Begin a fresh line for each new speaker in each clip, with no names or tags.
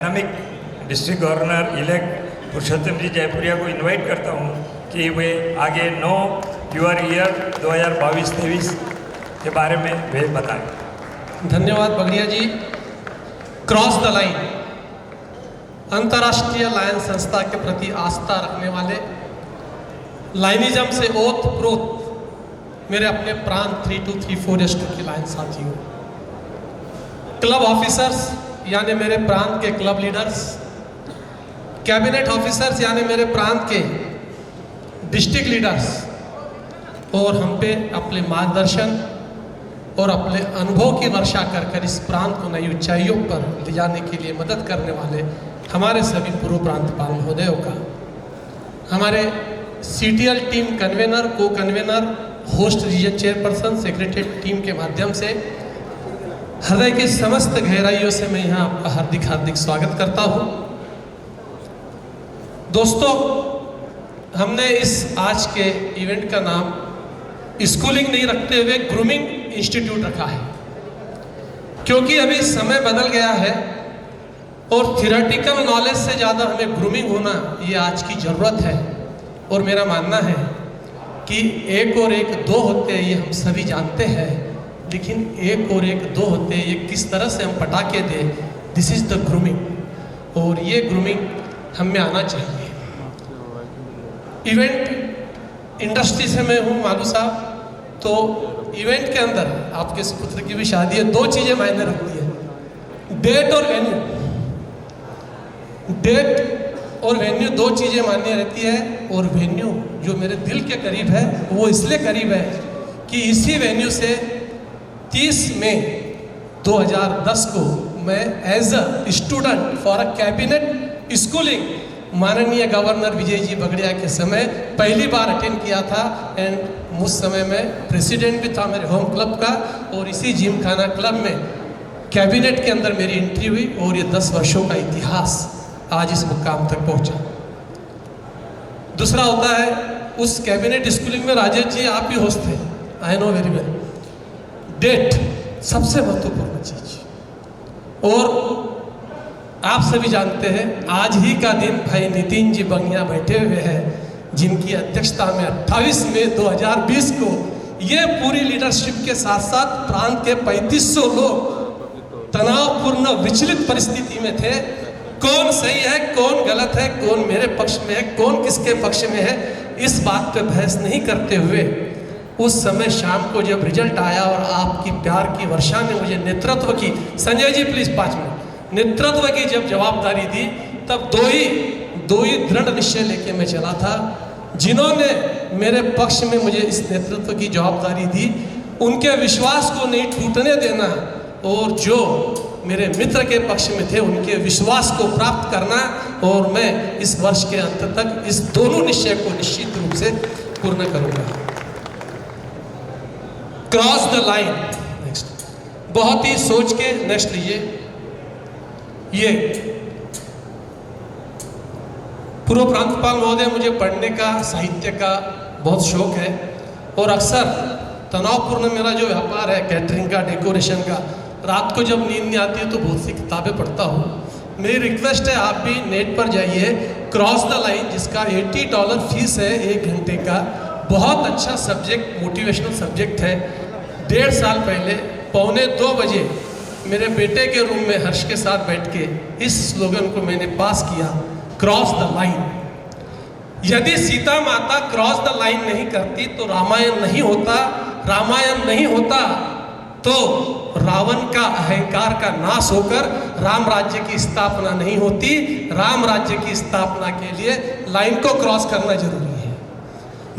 Dynamic district governor elect पुरुषोत्तम जी जयपुरिया को invite करता हूँ कि वे आगे नो यूर ईयर 2022-23 के बारे में वे बताएं।
धन्यवाद बगड़िया जी। क्रॉस द लाइन अंतर्राष्ट्रीय लायन संस्था के प्रति आस्था रखने वाले, लाइनिज्म से ओत प्रोत मेरे अपने प्रांत 3234 की लाइन साथियों, क्लब ऑफिसर्स यानी मेरे प्रांत के क्लब लीडर्स, कैबिनेट ऑफिसर्स यानी मेरे प्रांत के डिस्ट्रिक्ट लीडर्स, और हम पे अपने मार्गदर्शन और अपने अनुभव की वर्षा कर इस प्रांत को नई ऊंचाइयों पर ले जाने के लिए मदद करने वाले हमारे सभी पूर्व प्रांतपाल महोदयों का, हमारे सीटीएल टीम कन्वेनर, को convener, host region chairperson, secretary team के माध्यम से हृदय की समस्त गहराइयों से मैं यहाँ आपका हार्दिक हार्दिक स्वागत करता हूँ। दोस्तों, हमने इस आज के इवेंट का नाम स्कूलिंग नहीं रखते हुए ग्रूमिंग इंस्टीट्यूट रखा है, क्योंकि अभी समय बदल गया है और थियोरेटिकल नॉलेज से ज़्यादा हमें ग्रूमिंग होना ये आज की ज़रूरत है। और मेरा मानना है कि एक और एक दो होते हैं, ये हम सभी जानते हैं, लेकिन एक और एक दो होते हैं, ये किस तरह से हम पटाके दें, दिस इज़ द ग्रूमिंग। और ये ग्रूमिंग हम में आना चाहिए। इवेंट इंडस्ट्री से मैं हूँ मालू साहब, तो इवेंट के अंदर आपके सुपुत्र की भी शादी है, दो चीज़ें मायने रखती है, डेट और वेन्यू। डेट और वेन्यू दो चीज़ें मान्य रहती है, और वेन्यू जो मेरे दिल के करीब है वो इसलिए करीब है कि इसी वेन्यू से 30 मई 2010 को मैं as a student for a cabinet schooling माननीय गवर्नर विजय जी बगड़िया के समय पहली बार अटेंड किया था। एंड उस समय मैं प्रेसिडेंट भी था मेरे होम क्लब का, और इसी जिम खाना क्लब में कैबिनेट के अंदर मेरी एंट्री हुई, और ये 10 वर्षों का इतिहास आज इस मुकाम तक पहुंचा। दूसरा होता है, उस कैबिनेट स्कूलिंग में राजेश जी आप भी होस्ट थे, I know very well. Date सबसे महत्वपूर्ण चीज, और आप सभी जानते हैं आज ही का दिन भाई नितिन जी बंगिया बैठे हुए हैं, जिनकी अध्यक्षता में 28 मई 2020 को ये पूरी लीडरशिप के साथ साथ प्रांत के 3500 लोग तनावपूर्ण विचलित परिस्थिति में थे। कौन सही है, कौन गलत है, कौन मेरे पक्ष में है, कौन किसके पक्ष में है, इस बात पे बहस नहीं करते हुए उस समय शाम को जब रिजल्ट आया और आपकी प्यार की वर्षा ने मुझे नेतृत्व की, संजय जी प्लीज 5 मिनट, नेतृत्व की जब जवाबदारी दी, तब दो ही दृढ़ निश्चय लेके मैं चला था। जिन्होंने मेरे पक्ष में मुझे इस नेतृत्व की जवाबदारी दी, उनके विश्वास को नहीं टूटने देना, और जो मेरे मित्र के पक्ष में थे उनके विश्वास को प्राप्त करना, और मैं इस वर्ष के अंत तक इस दोनों निश्चय को निश्चित रूप से पूर्ण करूंगा। क्रॉस द लाइन, नेक्स्ट, बहुत ही सोच के नेक्स्ट लीजिए। ये पूर्व प्रांतपाल महोदय, मुझे पढ़ने का, साहित्य का बहुत शौक है, और अक्सर तनावपूर्ण मेरा जो व्यापार है कैटरिंग का, डेकोरेशन का, रात को जब नींद नहीं आती है तो बहुत सी किताबें पढ़ता हूँ। मेरी रिक्वेस्ट है आप भी नेट पर जाइए, क्रॉस द लाइन, जिसका $80 फीस है 1 घंटे का, बहुत अच्छा सब्जेक्ट, मोटिवेशनल सब्जेक्ट है। 1.5 साल पहले 1:45 बजे मेरे बेटे के रूम में हर्ष के साथ बैठ के इस स्लोगन को मैंने पास किया, क्रॉस द लाइन। यदि सीता माता क्रॉस द लाइन नहीं करती तो रामायण नहीं होता, रामायण नहीं होता तो रावण का अहंकार का नाश होकर राम राज्य की स्थापना नहीं होती। राम राज्य की स्थापना के लिए लाइन को क्रॉस करना जरूरी है।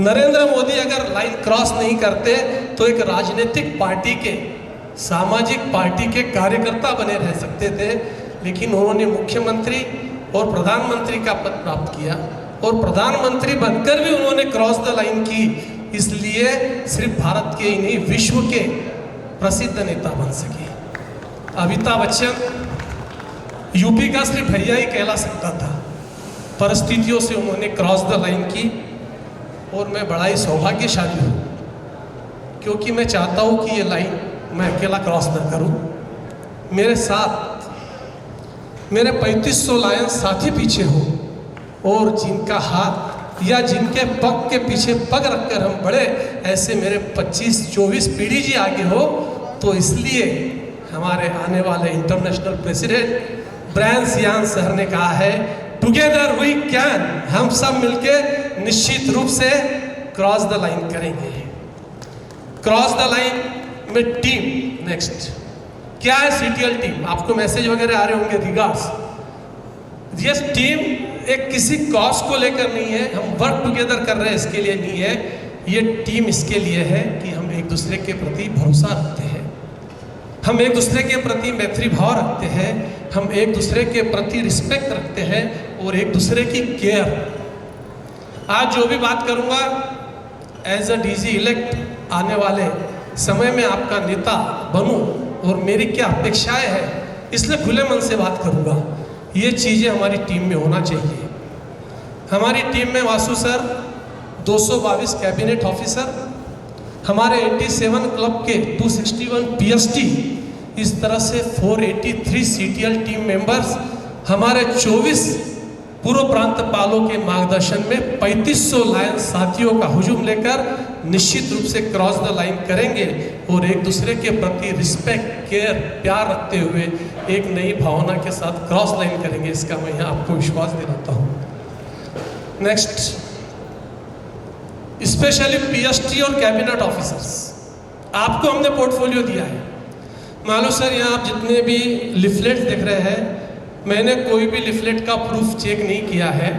नरेंद्र मोदी अगर लाइन क्रॉस नहीं करते तो एक राजनीतिक पार्टी के, सामाजिक पार्टी के कार्यकर्ता बने रह सकते थे, लेकिन उन्होंने मुख्यमंत्री और प्रधानमंत्री का पद प्राप्त किया, और प्रधानमंत्री बनकर भी उन्होंने क्रॉस द लाइन की। इसलिए सिर्फ भारत के ही नहीं, विश्व के प्रसिद्ध नेता बन सके। अमिताभ बच्चन यूपी का सिर्फ भैया ही कहला सकता था, परिस्थितियों से उन्होंने क्रॉस द लाइन की, और मैं बड़ा ही सौभाग्यशाली हूँ, क्योंकि मैं चाहता हूँ कि ये लाइन मैं अकेला क्रॉस न करूँ। मेरे साथ मेरे 3500 लायन साथी पीछे हो और जिनका हाथ या जिनके पग के पीछे पग रखकर हम बढ़े, ऐसे मेरे 25-24 पीढ़ी जी आगे हो। तो इसलिए हमारे आने वाले इंटरनेशनल प्रेसिडेंट ब्रायन सियान सर ने कहा है, टुगेदर वी कैन, हम सब मिलके निश्चित रूप से क्रॉस द लाइन करेंगे। क्रॉस द लाइन में टीम, नेक्स्ट क्या है CTL टीम? आपको मैसेज वगैरह आ रहे होंगे, रिगार्ड्स। यस, टीम एक किसी कॉज को लेकर नहीं है, हम वर्क टुगेदर कर रहे हैं इसके लिए नहीं है। ये टीम इसके लिए है कि हम एक दूसरे के प्रति भरोसा रखते हैं, हम एक दूसरे के प्रति मैत्री भाव रखते हैं, हम एक दूसरे के प्रति रिस्पेक्ट रखते हैं और एक दूसरे की केयर। आज जो भी बात करूंगा एज अ DG इलेक्ट आने वाले समय में आपका नेता बनूं और मेरी क्या अपेक्षाएं हैं, इसलिए खुले मन से बात करूंगा। ये चीज़ें हमारी टीम में होना चाहिए। हमारी टीम में वासु सर 222 कैबिनेट ऑफिसर, हमारे 87 क्लब के 261 PST, इस तरह से 483 CTL टीम मेंबर्स, हमारे 24 पूर्व प्रांतपालों के मार्गदर्शन में 3500 लायन साथियों का हुजूम लेकर निश्चित रूप से क्रॉस द लाइन करेंगे और एक दूसरे के प्रति रिस्पेक्ट, केयर, प्यार रखते हुए एक नई भावना के साथ क्रॉस लाइन करेंगे। इसका मैं यहाँ आपको विश्वास दिलाता हूँ। नेक्स्ट, स्पेशली PST और कैबिनेट ऑफिसर्स, आपको हमने पोर्टफोलियो दिया है। मान लो सर, यहाँ आप जितने भी लिफलेट देख रहे हैं, मैंने कोई भी लिफलेट का प्रूफ चेक नहीं किया है।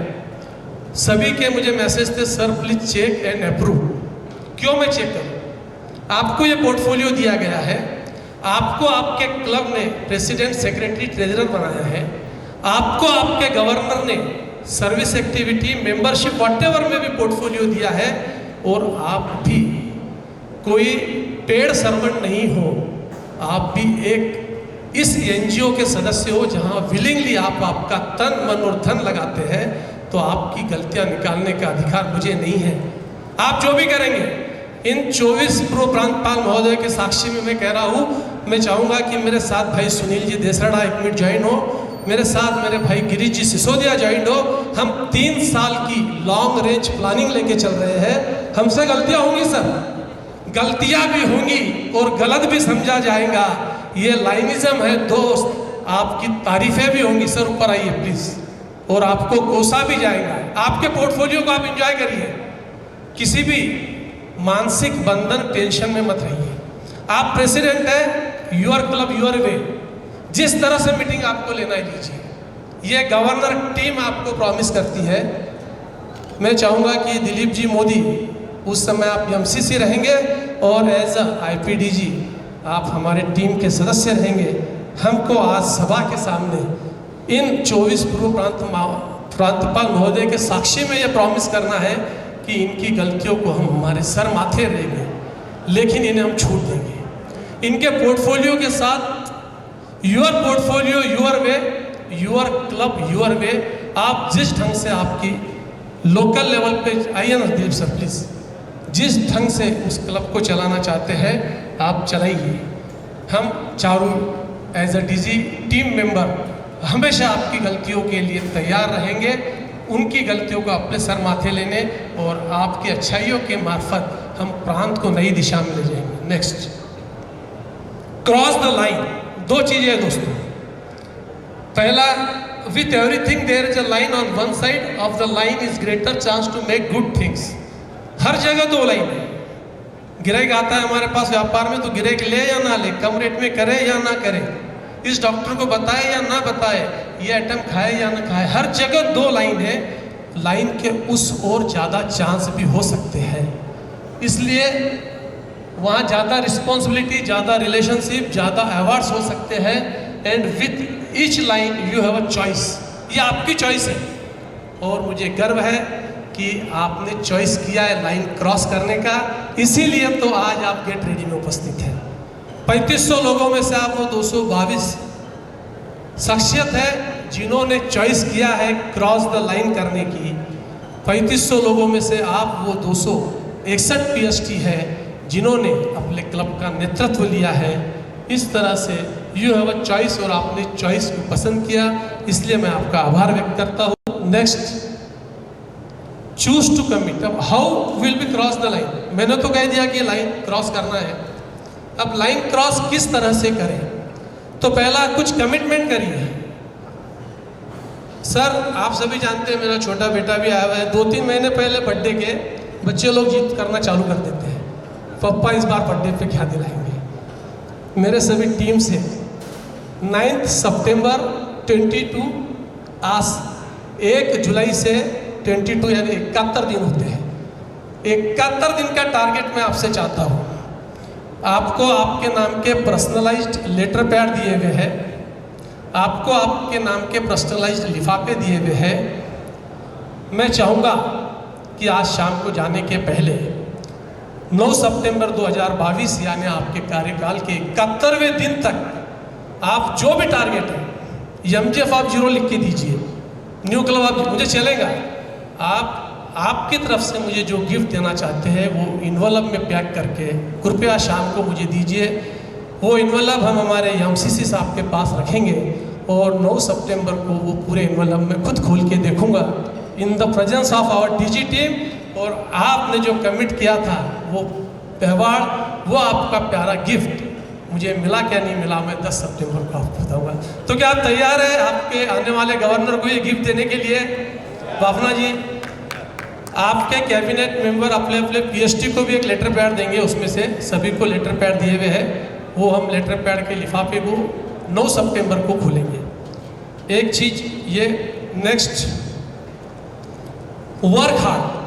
सभी के मुझे मैसेज थे, sir please check and approve. क्यों मैं चेक करूं? आपको ये पोर्टफोलियो दिया गया है, आपको आपके क्लब ने प्रेसिडेंट, सेक्रेटरी, ट्रेजरर बनाया है, आपको आपके गवर्नर ने सर्विस एक्टिविटी, मेंबरशिप, व्हाटएवर में भी पोर्टफोलियो दिया है। और आप भी कोई पेड सर्वेंट नहीं हो, आप भी एक इस NGO के सदस्य हो जहां विलिंगली आप आपका तन, मन और धन लगाते हैं। तो आपकी गलतियां निकालने का अधिकार मुझे नहीं है। आप जो भी करेंगे, इन 24 पूर्व प्रांतपाल महोदय के साक्षी में मैं कह रहा हूँ, मैं चाहूँगा कि मेरे साथ भाई सुनील जी देसड़ा 1 मिनट ज्वाइन हो, मेरे साथ मेरे भाई गिरीश जी सिसोदिया ज्वाइन हो। हम 3 साल की लॉन्ग रेंज प्लानिंग लेके चल रहे हैं। हमसे गलतियाँ होंगी सर, गलतियाँ भी होंगी और गलत भी समझा जाएगा, ये लाइनिज्म है दोस्त। आपकी तारीफें भी होंगी, सर ऊपर आइए प्लीज, और आपको कोसा भी जाएगा। आपके पोर्टफोलियो को आप एंजॉय करिए, किसी भी मानसिक बंधन, टेंशन में मत रहिए। आप प्रेसिडेंट हैं, योर क्लब योर वे, जिस तरह से मीटिंग आपको लेना है लीजिए। ये गवर्नर टीम आपको प्रॉमिस करती है। मैं चाहूँगा कि दिलीप जी मोदी, उस समय आप MCC रहेंगे और एज अ IPDG आप हमारे टीम के सदस्य रहेंगे। हमको आज सभा के सामने इन 24 पूर्व प्रांतपाल महोदय के साक्षी में ये प्रॉमिस करना है कि इनकी गलतियों को हम हमारे सर माथे रहेंगे, लेकिन इन्हें हम छूट देंगे। इनके पोर्टफोलियो के साथ your portfolio your way, your club your way, आप जिस ढंग से आपकी लोकल लेवल पे, आइए ना दिलीप सर प्लीज, जिस ढंग से उस क्लब को चलाना चाहते हैं आप चलाइए। हम चारों as a DG team member हमेशा आपकी गलतियों के लिए तैयार रहेंगे, उनकी गलतियों को अपने सर माथे लेने और आपकी अच्छाइयों के मार्फत हम प्रांत को नई दिशा में ले जाएंगे। Next, cross the line. 2 चीजें हैं दोस्तों। पहला, with everything there is a line on one side of the line is greater chance to make good things. हर जगह 2 लाइन है। गिराहक आता है हमारे पास व्यापार में, तो गिराहक ले या ना ले, कम रेट में करे या ना करे, इस डॉक्टर को बताए या ना बताए, ये आइटम खाए या ना खाए, हर जगह 2 लाइन है। लाइन के उस और ज़्यादा चांस भी हो सकते हैं, इसलिए वहाँ ज़्यादा रिस्पॉन्सिबिलिटी, ज़्यादा रिलेशनशिप, ज़्यादा अवार्ड्स हो सकते हैं। And with each line you have a choice, ये आपकी चॉइस है। और मुझे गर्व है कि आपने चॉइस किया है लाइन क्रॉस करने का, इसीलिए तो आज आप गेट रेडी में उपस्थित हैं। 3500 लोगों में से आप वो 222 शख्सियत है जिन्होंने चॉइस किया है क्रॉस द लाइन करने की। 3500 लोगों में से आप वो 261 PST है जिन्होंने अपने क्लब का नेतृत्व लिया है। इस तरह से यू हैव अ चॉइस और आपने चॉइस को पसंद किया, इसलिए मैं आपका आभार व्यक्त करता हूँ। Next, choose to commit. अब how will be cross the line, मैंने तो कह दिया कि लाइन क्रॉस करना है। अब लाइन क्रॉस किस तरह से करें, तो पहला कुछ कमिटमेंट करिए। सर आप सभी जानते हैं, मेरा छोटा बेटा भी आया हुआ है, 2-3 महीने पहले बर्थडे के बच्चे लोग जिद करना चालू कर देते हैं, पापा इस बार बर्थडे पे क्या दिलाएंगे। मेरे सभी टीम से 9 सितंबर 22 आज 1 जुलाई से 22 यानी 71 दिन होते हैं। 71 दिन का टारगेट मैं आपसे चाहता हूँ। आपको आपके नाम के पर्सनलाइज्ड लेटर पैड दिए गए हैं, आपको आपके नाम के पर्सनलाइज्ड लिफाफे दिए गए हैं। मैं चाहूँगा कि आज शाम को जाने के पहले 9 सितंबर 2022 यानी आपके कार्यकाल के 71वें दिन तक आप जो भी टारगेट है, MGF आप 0 लिख के दीजिए, न्यू क्लब आप, मुझे चलेगा। आप आपकी तरफ से मुझे जो गिफ्ट देना चाहते हैं वो इन्वॉल्व में पैक करके कृपया शाम को मुझे दीजिए। वो इन्वॉल्व हम हमारे MCC साहब के पास रखेंगे और 9 सितंबर को वो पूरे इन्वॉल्व में खुद खोल के देखूंगा in the presence of our DG team. और आपने जो कमिट किया था वो त्यौहार, वो आपका प्यारा गिफ्ट मुझे मिला क्या नहीं मिला, मैं 10 सितंबर को आपको बताऊंगा। तो क्या आप तैयार हैं आपके आने वाले गवर्नर को ये गिफ्ट देने के लिए? भावना जी, आपके कैबिनेट मेंबर अपने अपने PST को भी एक लेटर पैड देंगे, उसमें से सभी को लेटर पैड दिए हुए हैं, वो हम लेटर पैड के लिफाफे को 9 सितंबर को खोलेंगे। एक चीज ये, नेक्स्ट, वर्क हार्ड।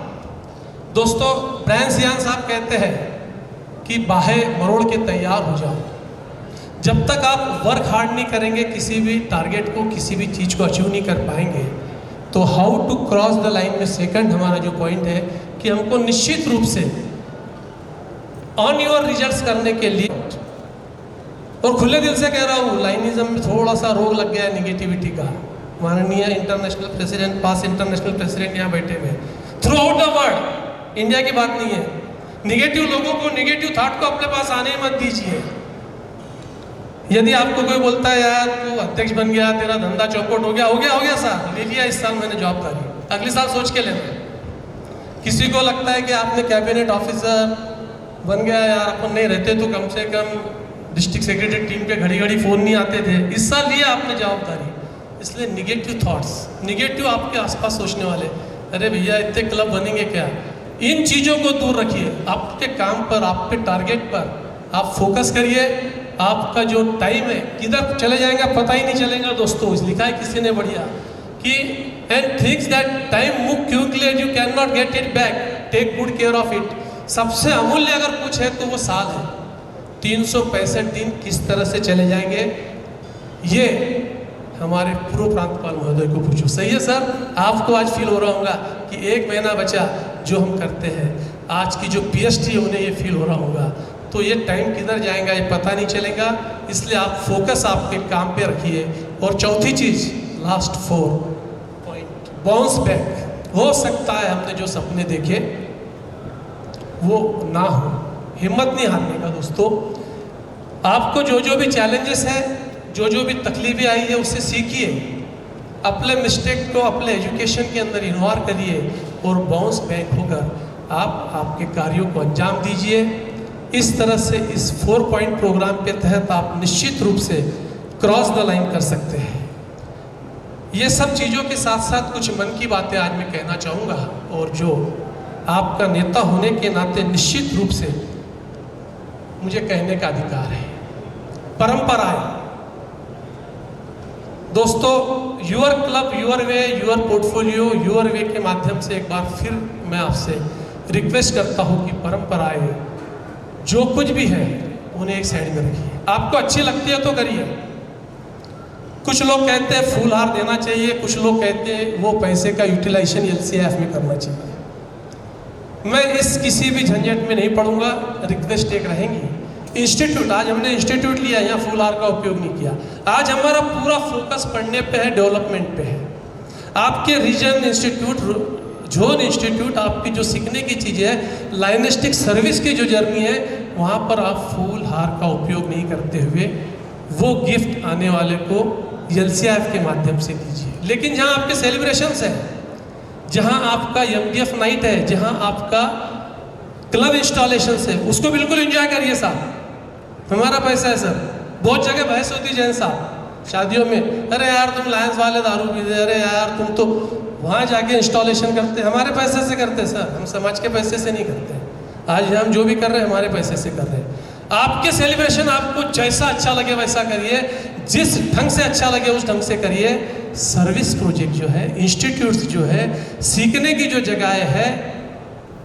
दोस्तों ब्रायन सियान साहब कहते हैं कि बाहें मरोड़ के तैयार हो जाओ। जब तक आप वर्क हार्ड नहीं करेंगे, किसी भी टारगेट को, किसी भी चीज़ को अचीव नहीं कर पाएंगे। तो how to cross the line में सेकंड हमारा जो पॉइंट है कि हमको निश्चित रूप से ऑन योर रिजल्ट्स करने के लिए, और खुले दिल से कह रहा हूँ, लाइनिज्म में थोड़ा सा रोग लग गया है निगेटिविटी का। माननीय इंटरनेशनल प्रेसिडेंट, पास इंटरनेशनल प्रेसिडेंट यहाँ बैठे हुए through out the world, India की बात नहीं है। निगेटिव लोगों को, निगेटिव थॉट को अपने पास आने ही मत दीजिए। यदि आपको कोई बोलता है यार तू अध्यक्ष बन गया, तेरा धंधा चौपट हो गया सर, ले लिया इस साल मैंने जवाबदारी, अगले साल सोच के लेना। किसी को लगता है कि आपने कैबिनेट ऑफिसर बन गया, यार अपन नहीं रहते तो कम से कम डिस्ट्रिक्ट सेक्रेटरी टीम पे घड़ी घड़ी फ़ोन नहीं आते थे, इस साल लिया आपने जवाबदारी। इसलिए निगेटिव थॉट्स, निगेटिव आपके आसपास सोचने वाले, अरे भैया इतने क्लब बनेंगे क्या, इन चीज़ों को दूर रखिए। आपके काम पर, आपके टारगेट पर आप फोकस करिए। आपका जो टाइम है किधर चले जाएगा पता ही नहीं चलेगा। दोस्तों लिखा है किसी ने बढ़िया कि and thinks that time move quickly and you can not get it back, take good care of it. सबसे अमूल्य अगर कुछ है तो वो साल है। 365 दिन किस तरह से चले जाएंगे, ये हमारे पूर्व प्रांतपाल महोदय को पूछो। सही है सर, आपको आज फील हो रहा होगा कि 1 महीना बचा जो हम करते हैं, आज की जो PST है उन्हें ये फील हो रहा होगा। तो ये टाइम किधर जाएगा ये पता नहीं चलेगा, इसलिए आप फोकस आपके काम पे रखिए। और चौथी चीज़, लास्ट 4 पॉइंट, बाउंस बैक। हो सकता है हमने जो सपने देखे वो ना हो, हिम्मत नहीं हारने का। दोस्तों आपको जो जो भी चैलेंजेस है, जो जो भी तकलीफें आई है उससे सीखिए, अपने मिस्टेक को अपने एजुकेशन के अंदर इन्वॉल्व करिए और बाउंस बैक होकर आप आपके कार्यों को अंजाम दीजिए। इस तरह से इस 4 पॉइंट प्रोग्राम के तहत आप निश्चित रूप से क्रॉस द लाइन कर सकते हैं। ये सब चीज़ों के साथ साथ कुछ मन की बातें आज मैं कहना चाहूँगा, और जो आपका नेता होने के नाते निश्चित रूप से मुझे कहने का अधिकार है। परंपराएं, दोस्तों your club, your way, your portfolio, your way के माध्यम से एक बार फिर मैं आपसे रिक्वेस्ट करता हूँ कि परंपराएं जो कुछ भी है उन्हें एक साइड में रखिए। आपको अच्छी लगती है तो करिए। कुछ लोग कहते हैं फूल हार देना चाहिए, कुछ लोग कहते हैं वो पैसे का यूटिलाइजेशन LCF में करना चाहिए। मैं इस किसी भी झंझट में नहीं पड़ूंगा। रिक्वेस्ट एक रहेंगी, इंस्टीट्यूट, आज हमने इंस्टीट्यूट लिया, यहाँ फूल हार का उपयोग नहीं किया। आज हमारा पूरा फोकस पढ़ने पे है, डेवलपमेंट पे है। आपके रीजन इंस्टीट्यूट, जोन इंस्टीट्यूट, आपकी जो सीखने की चीज़ें है, लाइनिस्टिक सर्विस की जो जर्नी है, वहाँ पर आप फूल हार का उपयोग नहीं करते हुए वो गिफ्ट आने वाले को LCIF के माध्यम से दीजिए। लेकिन जहाँ आपके सेलिब्रेशंस हैं, जहाँ आपका MDF नाइट है, जहाँ आपका क्लब इंस्टॉलेशंस है, उसको बिल्कुल एंजॉय करिए साहब, हमारा पैसा है सर। बहुत जगह बहस होती है जैन साहब शादियों में, अरे यार तुम लायंस वाले दारू पीते, अरे यार तुम तो वहाँ जाके इंस्टॉलेशन करते, हमारे पैसे से करते सर, हम समाज के पैसे से नहीं करते। आज हम जो भी कर रहे हैं हमारे पैसे से कर रहे हैं। आपके सेलिब्रेशन आपको जैसा अच्छा लगे वैसा करिए, जिस ढंग से अच्छा लगे उस ढंग से करिए। सर्विस प्रोजेक्ट जो है, इंस्टीट्यूट्स जो है, सीखने की जो जगह है,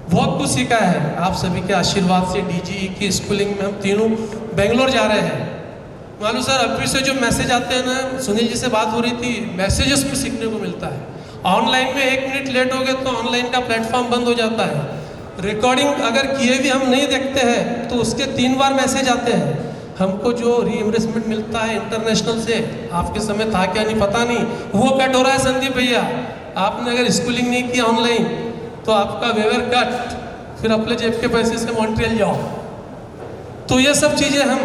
बहुत कुछ सीखा है। आप सभी के आशीर्वाद से DGE की स्कूलिंग में हम तीनों बेंगलोर जा रहे हैं। मालूम सर अभी से जो मैसेज आते हैं ना, सुनील जी से बात हो रही थी, मैसेजेस भी सीखने को मिलता है। ऑनलाइन में 1 मिनट लेट हो गए तो ऑनलाइन का प्लेटफॉर्म बंद हो जाता है। रिकॉर्डिंग अगर किए भी हम नहीं देखते हैं तो उसके 3 बार मैसेज आते हैं। हमको जो रीइंबर्समेंट मिलता है इंटरनेशनल से, आपके समय था क्या नहीं पता नहीं, वो कट हो रहा है संदीप भैया। आपने अगर स्कूलिंग नहीं की ऑनलाइन तो आपका वेवर कट, फिर अपने जेब के पैसे से मॉन्ट्रियल जाओ। तो ये सब चीज़ें हम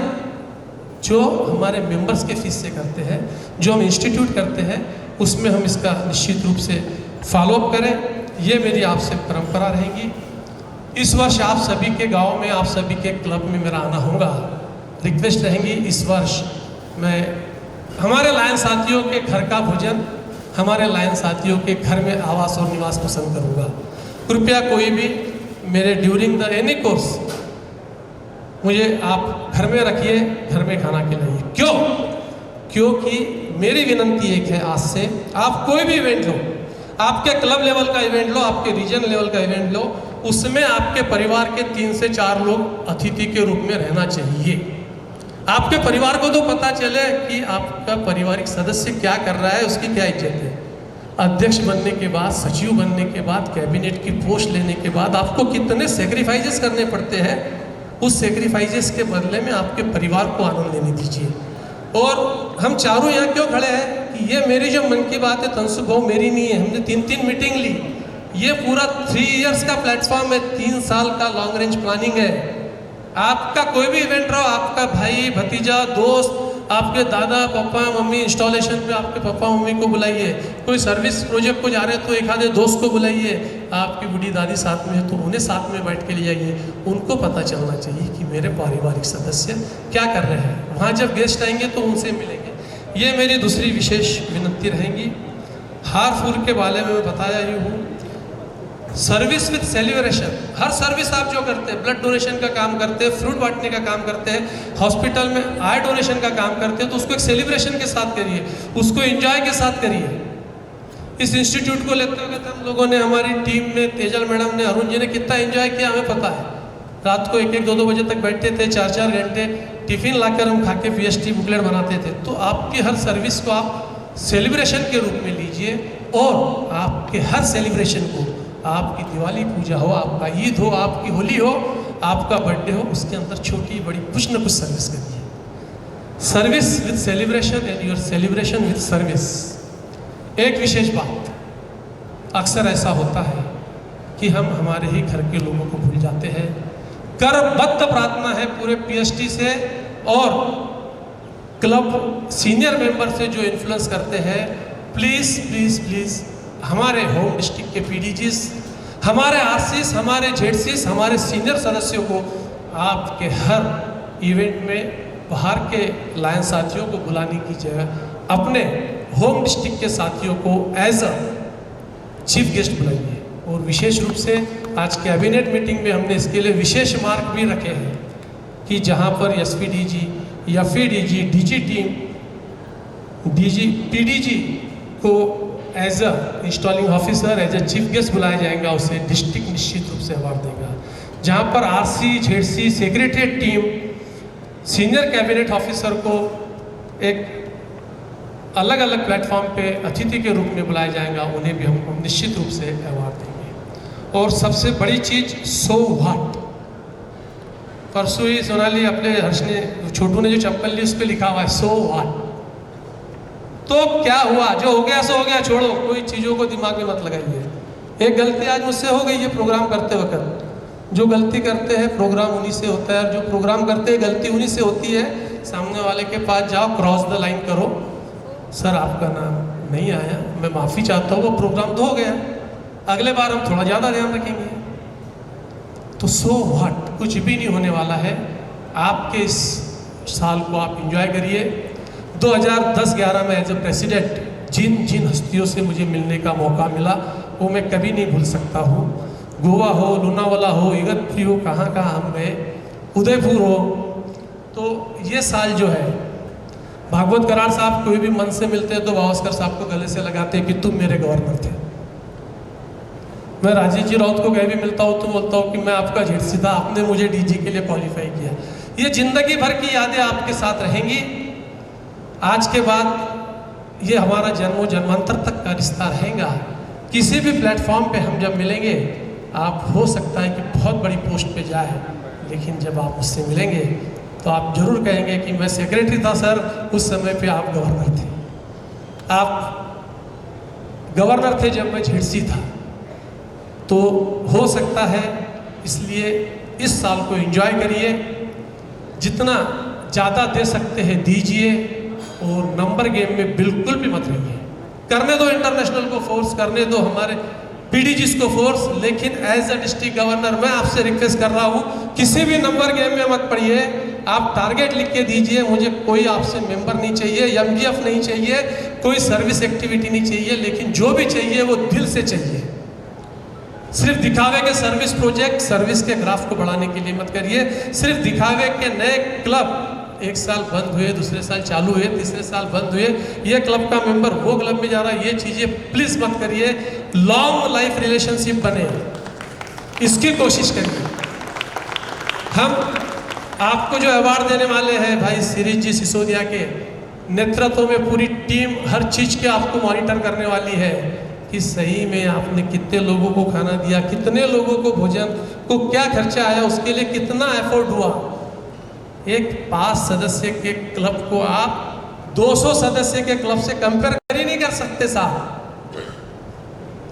जो हमारे मेंबर्स के फीस से करते हैं, जो हम इंस्टीट्यूट करते हैं, उसमें हम इसका निश्चित रूप से फॉलोअप करें। ये मेरी आपसे परंपरा रहेगी। इस वर्ष आप सभी के गांव में, आप सभी के क्लब में मेरा आना होगा। रिक्वेस्ट रहेंगी इस वर्ष मैं हमारे लायन साथियों के घर का भोजन, हमारे लायन साथियों के घर में आवास और निवास पसंद करूँगा। कृपया कोई भी मेरे ड्यूरिंग द एनी कोर्स मुझे आप घर में रखिए, घर में खाना खिलाइए। क्यों? क्योंकि मेरी विनंती एक है, आज से आप कोई भी इवेंट लो, आपके क्लब लेवल का इवेंट लो, आपके रीजन लेवल का इवेंट लो, उसमें आपके परिवार के 3 से 4 लोग अतिथि के रूप में रहना चाहिए। आपके परिवार को तो पता चले कि आपका पारिवारिक सदस्य क्या कर रहा है, उसकी क्या इज्जत है। अध्यक्ष बनने के बाद, सचिव बनने के बाद, कैबिनेट की पोस्ट लेने के बाद आपको कितने सेक्रीफाइसेस करने पड़ते हैं। उस सेक्रीफाइसेस के बदले में आपके परिवार को आनंद लेने दीजिए। और हम चारों यहाँ क्यों खड़े हैं कि ये मेरी जो मन की बात है तंसुख भाव मेरी नहीं है, हमने 3-3 मीटिंग ली। ये पूरा 3 इयर्स का प्लेटफॉर्म है, 3 साल का लॉन्ग रेंज प्लानिंग है। आपका कोई भी इवेंट रहो, आपका भाई भतीजा दोस्त, आपके दादा पापा मम्मी इंस्टॉलेशन पे आपके पापा मम्मी को बुलाइए। कोई सर्विस प्रोजेक्ट को जा रहे हैं तो एक आधे दोस्त को बुलाइए। आपकी बूढ़ी दादी साथ में है तो उन्हें साथ में बैठ के ले जाइए। उनको पता चलना चाहिए कि मेरे पारिवारिक सदस्य क्या कर रहे हैं। वहाँ जब गेस्ट आएंगे तो उनसे मिलेंगे। ये मेरी दूसरी विशेष विनती रहेंगी। हार फूल के बारे में मैं बताया ही हूँ। Service with celebration, her service आप जो करते हैं, ब्लड डोनेशन का काम करते हैं, फ्रूट बांटने का काम करते हैं, हॉस्पिटल में आई डोनेशन का काम करते हैं, तो उसको एक सेलिब्रेशन के साथ करिए, उसको एंजॉय के साथ करिए। इस इंस्टीट्यूट को लेते हुए हम लोगों ने, हमारी टीम में तेजल मैडम ने, अरुण जी ने कितना एंजॉय किया हमें पता है। रात को 1-1, 2-2 बजे तक बैठते थे, 4-4 घंटे टिफिन लाकर हम खा के PST बुकलेट बनाते थे। तो आपकी हर सर्विस को आप सेलिब्रेशन के रूप में लीजिए और आपके हर सेलिब्रेशन को, आपकी दिवाली पूजा हो, आपका ईद हो, आपकी होली हो, आपका बर्थडे हो, उसके अंदर छोटी बड़ी कुछ न कुछ सर्विस करिए। Service with celebration and your celebration with service. एक विशेष बात, अक्सर ऐसा होता है कि हम हमारे ही घर के लोगों को भूल जाते हैं। करबद्ध प्रार्थना है पूरे PST से और क्लब सीनियर मेंबर से जो इन्फ्लुएंस करते हैं, प्लीज़ प्लीज़ प्लीज़ हमारे होम डिस्ट्रिक्ट के PDGs, हमारे RCs, हमारे ZCs, हमारे सीनियर सदस्यों को आपके हर इवेंट में बाहर के लायन साथियों को बुलाने की जगह अपने होम डिस्ट्रिक्ट के साथियों को एज अ चीफ गेस्ट बुलाइए। और विशेष रूप से आज कैबिनेट मीटिंग में हमने इसके लिए विशेष मार्क भी रखे हैं कि जहाँ पर SPDG, FEDG, DG team, PDG को as a installing officer, as a chief guest बुलाया जाएगा, उसे डिस्ट्रिक्ट निश्चित रूप से अवार्ड देगा। जहाँ पर RC, ZC, secretariat team, senior cabinet officer को एक अलग अलग प्लेटफॉर्म पे अतिथि के रूप में बुलाया जाएगा, उन्हें भी हम निश्चित रूप से अवार्ड देंगे। और सबसे बड़ी चीज़, सो व्हाट। परसों ही सोनाली अपने हर्ष ने, छोटू ने जो चप्पल ली उस पर लिखा हुआ है सो व्हाट। तो क्या हुआ, जो हो गया सो हो गया, छोड़ो, कोई चीज़ों को दिमाग में मत लगाइए। एक गलती आज मुझसे हो गई है प्रोग्राम करते वक्त। जो गलती करते हैं प्रोग्राम उन्हीं से होता है, और जो प्रोग्राम करते हैं गलती उन्हीं से होती है। सामने वाले के पास जाओ, क्रॉस द लाइन करो, सर आपका नाम नहीं आया, मैं माफ़ी चाहता हूँ, वो प्रोग्राम तो हो गया, अगले बार हम थोड़ा ज़्यादा ध्यान रखेंगे। तो सो व्हाट, कुछ भी नहीं होने वाला है। आपके इस साल को आप एंजॉय करिए। 2010-11 में एज ए प्रेसिडेंट जिन जिन हस्तियों से मुझे मिलने का मौका मिला वो मैं कभी नहीं भूल सकता हूँ। गोवा हो, लोनावाला हो, इगतपुरी हो, कहाँ कहाँ हम गए, उदयपुर हो। तो ये साल जो है, भागवत करार साहब कोई भी मन से मिलते हैं तो गावस्कर साहब को गले से लगाते हैं कि तुम मेरे गवर्नर थे। मैं राजेश जी राउत को कहीं भी मिलता हूँ तो बोलता हूँ कि मैं आपका झेड़सी था, आपने मुझे डीजी के लिए क्वालिफाई किया। ये जिंदगी भर की यादें आपके साथ रहेंगी। आज के बाद ये हमारा जन्मों जन्मांतर तक का रिश्ता रहेगा। किसी भी प्लेटफॉर्म पे हम जब मिलेंगे, आप हो सकता है कि बहुत बड़ी पोस्ट पे जाए, लेकिन जब आप मुझसे मिलेंगे तो आप जरूर कहेंगे कि मैं सेक्रेटरी था सर, उस समय पे आप गवर्नर थे। आप गवर्नर थे जब मैं झेड़सी था। तो हो सकता है, इसलिए इस साल को एंजॉय करिए, जितना ज़्यादा दे सकते हैं दीजिए, और नंबर गेम में बिल्कुल भी मत रहिए। करने दो इंटरनेशनल को फोर्स, करने दो हमारे पीडीजीज को फोर्स, लेकिन एज अ डिस्ट्रिक्ट गवर्नर मैं आपसे रिक्वेस्ट कर रहा हूँ, किसी भी नंबर गेम में मत पड़िए। आप टारगेट लिख के दीजिए, मुझे कोई आपसे मेंबर नहीं चाहिए, एमजीएफ नहीं चाहिए, कोई सर्विस एक्टिविटी नहीं चाहिए, लेकिन जो भी चाहिए वो दिल से चाहिए। सिर्फ दिखावे के सर्विस प्रोजेक्ट, सर्विस के ग्राफ को बढ़ाने के लिए मत करिए। सिर्फ दिखावे के नए क्लब एक साल बंद हुए, दूसरे साल चालू हुए, तीसरे साल बंद हुए, ये क्लब का मेंबर वो क्लब में जा रहा है, ये चीज़ें प्लीज़ मत करिए। लॉन्ग लाइफ रिलेशनशिप बने, इसकी कोशिश करिए। हम आपको जो अवार्ड देने वाले हैं भाई शिरीष जी सिसोदिया के नेतृत्व में पूरी टीम हर चीज़ के आपको मॉनिटर करने वाली है कि सही में आपने कितने लोगों को खाना दिया, कितने लोगों को भोजन को क्या खर्चा आया, उसके लिए कितना एफर्ट हुआ। एक 5 सदस्य के क्लब को आप 200 सदस्य के क्लब से कंपेयर कर ही नहीं कर सकते साहब।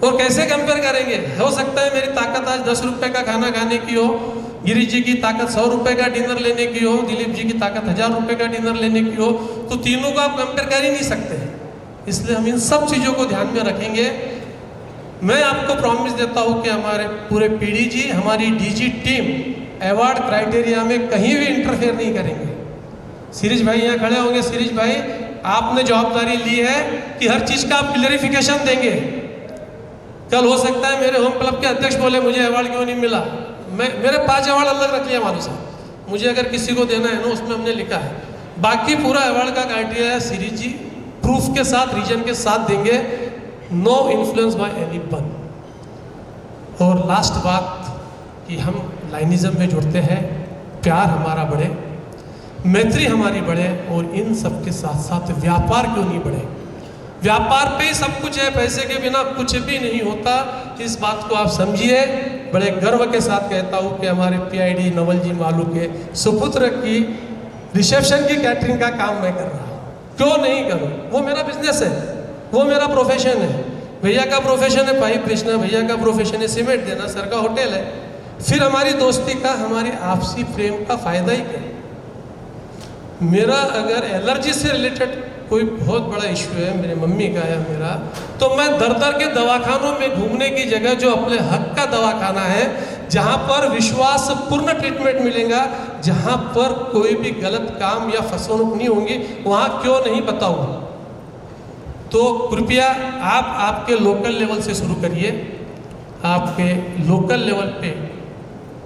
और कैसे कंपेयर करेंगे? हो सकता है मेरी ताकत आज 10 रुपए का खाना खाने की हो, गिरीश जी की ताकत 100 रुपए का डिनर लेने की हो, दिलीप जी की ताकत 1000 रुपए का डिनर लेने की हो, तो तीनों को आप कंपेयर कर ही नहीं सकते। इसलिए हम इन सब चीज़ों को ध्यान में रखेंगे। मैं आपको प्रॉमिस देता हूँ कि हमारे पूरे पीडीजी, हमारी डीजी टीम अवार्ड क्राइटेरिया में कहीं भी इंटरफेयर नहीं करेंगे। शिरीष भाई यहाँ खड़े होंगे। शिरीष भाई, आपने जवाबदारी ली है कि हर चीज़ का आप क्लियरिफिकेशन देंगे। कल हो सकता है मेरे होम क्लब के अध्यक्ष बोले मुझे अवार्ड क्यों नहीं मिला। मेरे 5 अवार्ड अलग रख लिया मानो साहब, मुझे अगर किसी को देना है ना उसमें हमने लिखा है। बाकी पूरा अवार्ड का क्राइटेरिया है शिरीष जी प्रूफ के साथ, रीजन के साथ देंगे, नो इन्फ्लुएंस बाय एनीवन। और लास्ट बात कि हम लाइनिज्म में जुड़ते हैं, प्यार हमारा बढ़े, मैत्री हमारी बढ़े, और इन सब के साथ साथ व्यापार क्यों नहीं बढ़े। व्यापार पे ही सब कुछ है, पैसे के बिना कुछ भी नहीं होता। इस बात को आप समझिए। बड़े गर्व के साथ कहता हूँ कि हमारे पीआईडी नवल जी मालू के सुपुत्र की रिसेप्शन की कैटरिंग का काम मैं कर रहा हूँ। क्यों नहीं करूँ? वो मेरा बिजनेस है, वो मेरा प्रोफेशन है। भैया का प्रोफेशन है पाइप बेचना, भैया का प्रोफेशन है सीमेंट देना, सर का होटल है। फिर हमारी दोस्ती का, हमारी आपसी प्रेम का फायदा ही क्या? मेरा अगर एलर्जी से रिलेटेड कोई बहुत बड़ा इशू है मेरे मम्मी का या मेरा, तो मैं दर दर के दवाखानों में घूमने की जगह जो अपने हक का दवाखाना है, जहाँ पर विश्वासपूर्ण ट्रीटमेंट मिलेगा, जहाँ पर कोई भी गलत काम या फसवनुक नहीं होंगी, वहाँ क्यों नहीं बताऊँ। तो कृपया आप आपके लोकल लेवल से शुरू करिए। आपके लोकल लेवल पे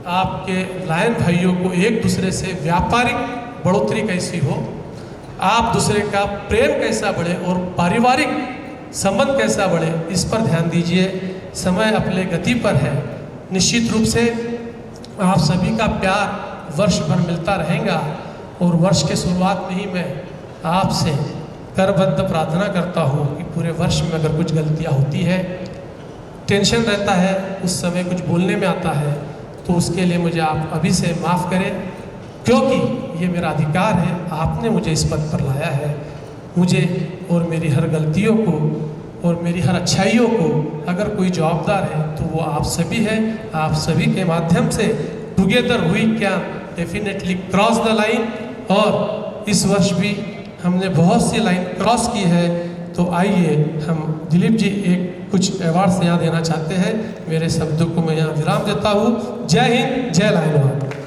आपके लायन भाइयों को एक दूसरे से व्यापारिक बढ़ोतरी कैसी हो, आप दूसरे का प्रेम कैसा बढ़े और पारिवारिक संबंध कैसा बढ़े, इस पर ध्यान दीजिए। समय अपने गति पर है। निश्चित रूप से आप सभी का प्यार वर्ष भर मिलता रहेगा, और वर्ष के शुरुआत में ही मैं आपसे करबद्ध प्रार्थना करता हूँ कि पूरे वर्ष में अगर कुछ गलतियाँ होती है, टेंशन रहता है, उस समय कुछ बोलने में आता है, तो उसके लिए मुझे आप अभी से माफ़ करें, क्योंकि ये मेरा अधिकार है। आपने मुझे इस पद पर लाया है। मुझे और मेरी हर गलतियों को और मेरी हर अच्छाइयों को अगर कोई जवाबदार है तो वो आप सभी हैं। आप सभी के माध्यम से together we can definitely cross the line और इस वर्ष भी हमने बहुत सी लाइन क्रॉस की है। तो आइए हम दिलीप जी एक कुछ अवार्ड्स यहाँ देना चाहते हैं। मेरे शब्दों को मैं यहाँ विराम देता हूँ। जय हिंद, जय लाइनों।